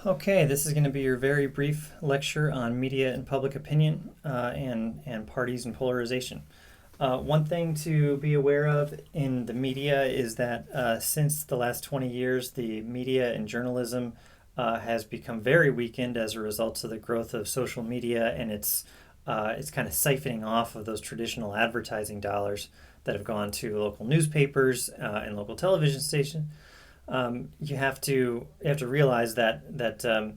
Okay, this is going to be your very brief lecture on media and public opinion and parties and polarization. One thing to be aware of in the media is that since the last 20 years, the media and journalism has become very weakened as a result of the growth of social media, and it's kind of siphoning off of those traditional advertising dollars that have gone to local newspapers and local television stations. You have to realize that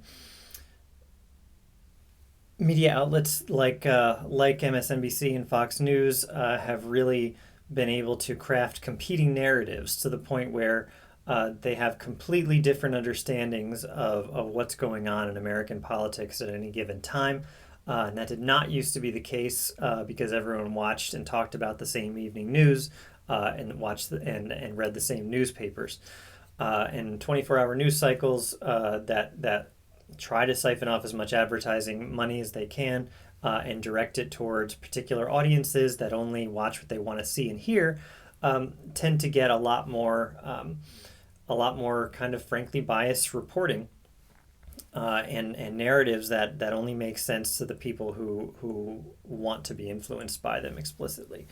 media outlets like MSNBC and Fox News have really been able to craft competing narratives to the point where they have completely different understandings of what's going on in American politics at any given time. And that did not used to be the case because everyone watched and talked about the same evening news and read the same newspapers. And 24-hour news cycles that try to siphon off as much advertising money as they can and direct it towards particular audiences that only watch what they want to see and hear tend to get a lot more kind of frankly biased reporting and narratives that only make sense to the people who want to be influenced by them explicitly.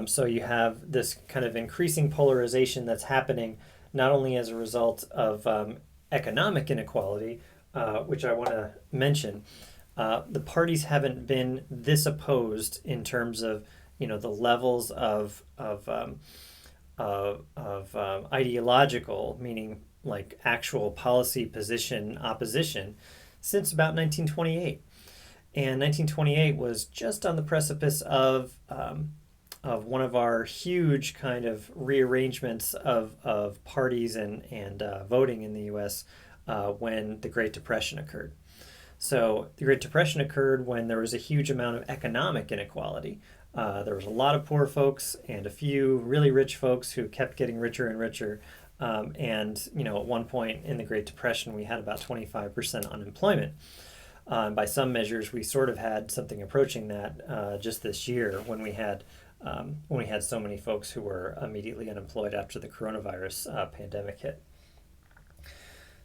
So you have this kind of increasing polarization that's happening not only as a result of economic inequality, which I want to mention. The parties haven't been this opposed in terms of the levels of ideological, meaning like actual policy position opposition, since about 1928. And 1928 was just on the precipice of one of our huge kind of rearrangements of parties and voting in the U.S. When the Great Depression occurred. So the Great Depression occurred when there was a huge amount of economic inequality. There was a lot of poor folks and a few really rich folks who kept getting richer and richer. And at one point in the Great Depression, we had about 25% unemployment. By some measures, we sort of had something approaching that just this year when we had so many folks who were immediately unemployed after the coronavirus pandemic hit.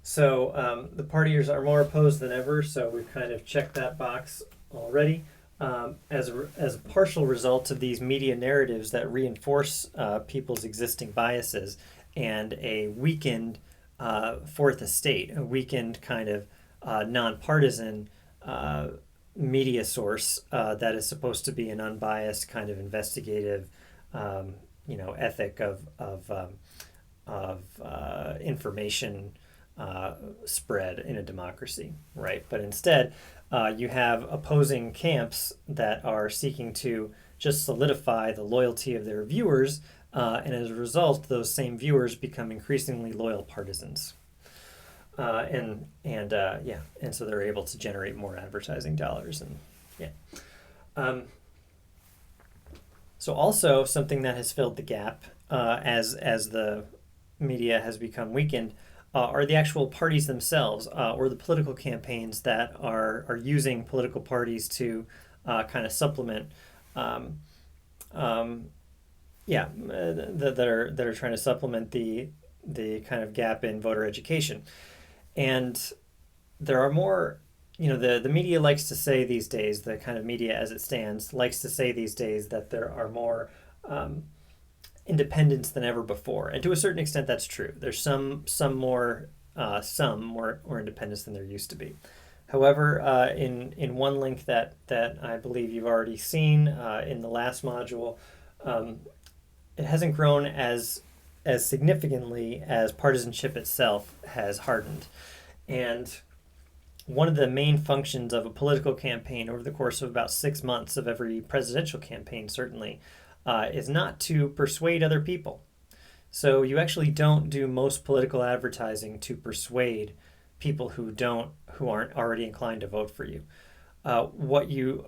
So the partiers are more opposed than ever, so we've kind of checked that box already. As a partial result of these media narratives that reinforce people's existing biases and a weakened fourth estate, a weakened kind of nonpartisan media source that is supposed to be an unbiased kind of investigative, ethic of information spread in a democracy, right? But instead, you have opposing camps that are seeking to just solidify the loyalty of their viewers, and as a result, those same viewers become increasingly loyal partisans. And so they're able to generate more advertising dollars, and so also something that has filled the gap as the media has become weakened are the actual parties themselves, or the political campaigns that are using political parties to kind of supplement, that are trying to supplement the kind of gap in voter education. And there are more, the media likes to say these days, the kind of media as it stands likes to say these days that there are more independents than ever before. And to a certain extent, that's true. There's some more independence than there used to be. However, in one link that I believe you've already seen in the last module, it hasn't grown as significantly as partisanship itself has hardened. And one of the main functions of a political campaign over the course of about 6 months of every presidential campaign, certainly, is not to persuade other people. So you actually don't do most political advertising to persuade people who aren't already inclined to vote for you. What you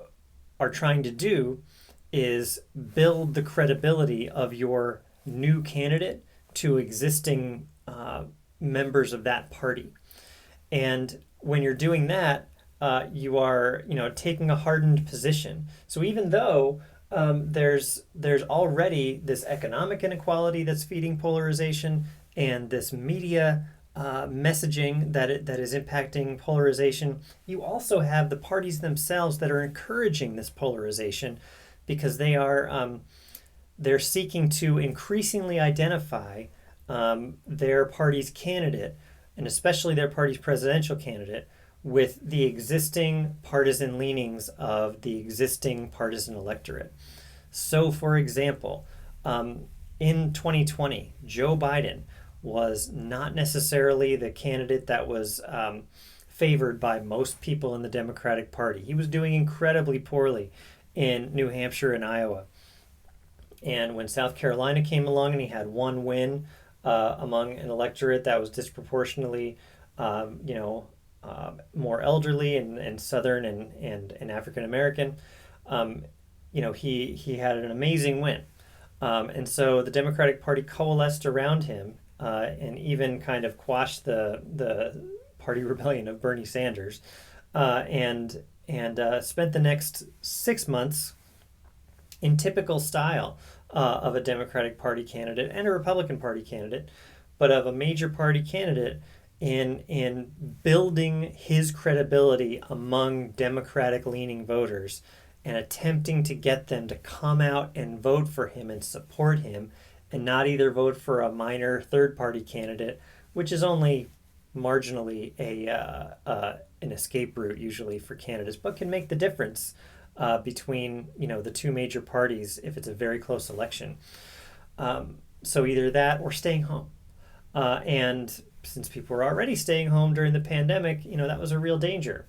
are trying to do is build the credibility of your new candidate to existing members of that party. And when you're doing that, you are taking a hardened position. So even though there's already this economic inequality that's feeding polarization, and this media messaging that is impacting polarization. You also have the parties themselves that are encouraging this polarization because they're seeking to increasingly identify their party's candidate, and especially their party's presidential candidate, with the existing partisan leanings of the existing partisan electorate. So, for example, in 2020, Joe Biden was not necessarily the candidate that was favored by most people in the Democratic Party. He was doing incredibly poorly in New Hampshire and Iowa. And when South Carolina came along and he had one win among an electorate that was disproportionately, more elderly and Southern and African American, he had an amazing win. And so the Democratic Party coalesced around him and even kind of quashed the party rebellion of Bernie Sanders, and spent the next 6 months in typical style of a Democratic Party candidate and a Republican Party candidate, but of a major party candidate in building his credibility among Democratic leaning voters and attempting to get them to come out and vote for him and support him and not either vote for a minor third party candidate, which is only marginally an escape route usually for candidates, but can make the difference between the two major parties if it's a very close election. So either that or staying home. And since people were already staying home during the pandemic, that was a real danger.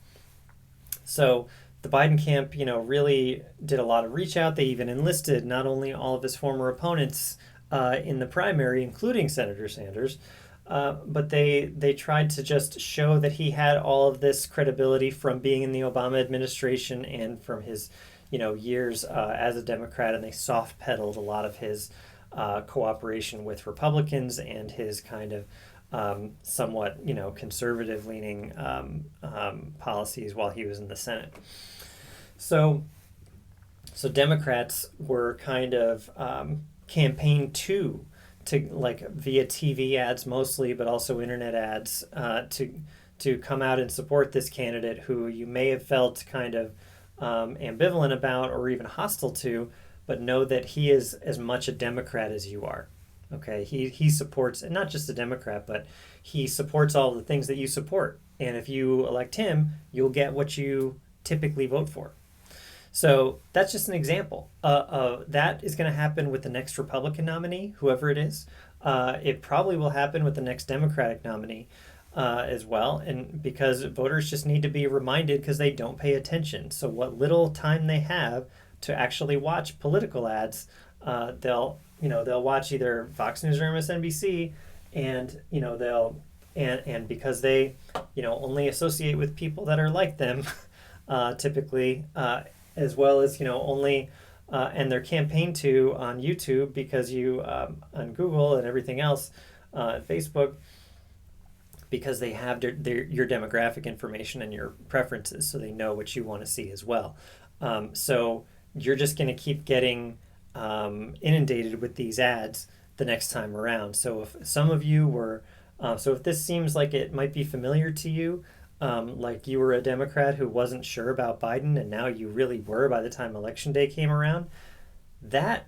So the Biden camp, really did a lot of reach out. They even enlisted not only all of his former opponents in the primary, including Senator Sanders, but they tried to just show that he had all of this credibility from being in the Obama administration and from his, years as a Democrat, and they soft pedaled a lot of his cooperation with Republicans and his kind of somewhat, conservative leaning policies while he was in the Senate. So Democrats were kind of campaign to like via TV ads mostly, but also internet ads to come out and support this candidate who you may have felt kind of ambivalent about or even hostile to, but know that he is as much a Democrat as you are. Okay, he supports, and not just a Democrat, but he supports all the things that you support. And if you elect him, you'll get what you typically vote for. So that's just an example. That is going to happen with the next Republican nominee, whoever it is. It probably will happen with the next Democratic nominee as well. And because voters just need to be reminded because they don't pay attention. So what little time they have to actually watch political ads, they'll watch either Fox News or MSNBC, and and because they only associate with people that are like them, typically. As well as only and their campaign to on YouTube because you on Google and everything else, Facebook, because they have your demographic information and your preferences, so they know what you want to see as well. So you're just going to keep getting inundated with these ads the next time around. So if some of you were, so if this seems like it might be familiar to you. Like you were a Democrat who wasn't sure about Biden and now you really were by the time Election Day came around, that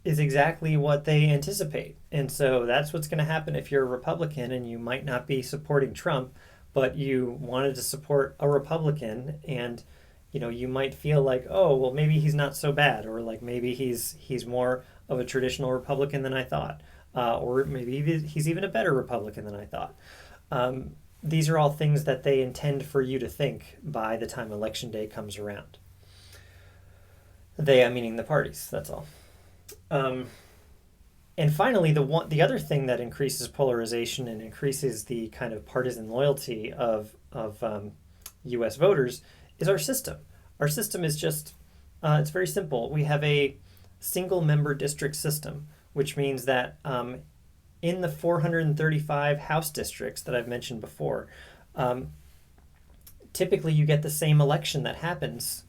is exactly what they anticipate. And so that's what's going to happen if you're a Republican and you might not be supporting Trump, but you wanted to support a Republican, and you might feel like, oh, well, maybe he's not so bad, or like maybe he's more of a traditional Republican than I thought, or maybe he's even a better Republican than I thought. These are all things that they intend for you to think by the time Election Day comes around. They, meaning the parties, that's all. And finally, the other thing that increases polarization and increases the kind of partisan loyalty of U.S. voters is our system. Our system is just, it's very simple. We have a single member district system, which means that in the 435 House districts that I've mentioned before, typically you get the same election that happens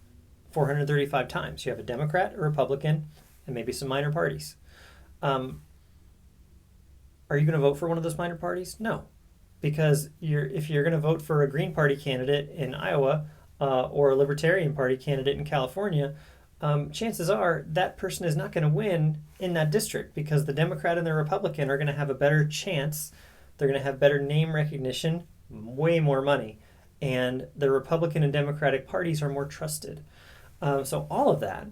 435 times. You have a Democrat, a Republican, and maybe some minor parties. Are you going to vote for one of those minor parties? No, because if you're going to vote for a Green Party candidate in Iowa or a Libertarian Party candidate in California, chances are that person is not going to win in that district because the Democrat and the Republican are going to have a better chance. They're going to have better name recognition, way more money, and the Republican and Democratic parties are more trusted. So all of that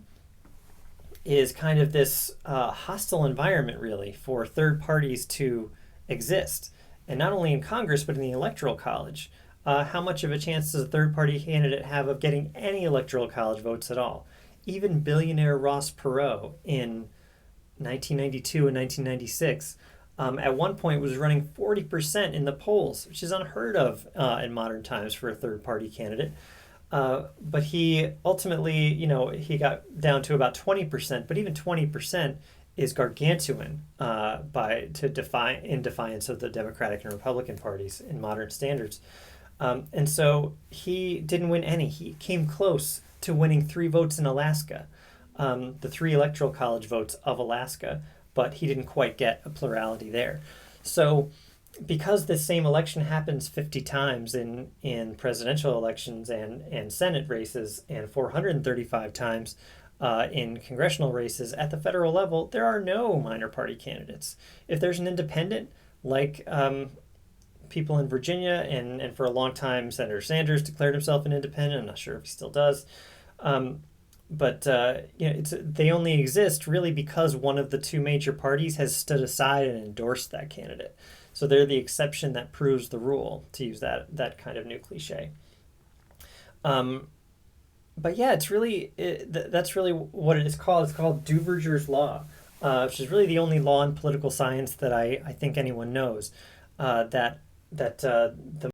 is kind of this hostile environment, really, for third parties to exist. And not only in Congress, but in the Electoral College. How much of a chance does a third party candidate have of getting any Electoral College votes at all? Even billionaire Ross Perot in 1992 and 1996 at one point was running 40% in the polls, which is unheard of in modern times for a third party candidate. But he ultimately, he got down to about 20%, but even 20% is gargantuan in defiance of the Democratic and Republican parties in modern standards. And so he didn't win any. He came close to winning 3 votes in Alaska, the 3 electoral college votes of Alaska, but he didn't quite get a plurality there. So because this same election happens 50 times in presidential elections and Senate races and 435 times in congressional races at the federal level, there are no minor party candidates. If there's an independent, like people in Virginia, and for a long time, Senator Sanders declared himself an independent. I'm not sure if he still does. But they only exist really because one of the 2 major parties has stood aside and endorsed that candidate. So they're the exception that proves the rule, to use that kind of new cliche. But yeah, that's really what it is called. It's called Duverger's Law, which is really the only law in political science that I think anyone knows. That the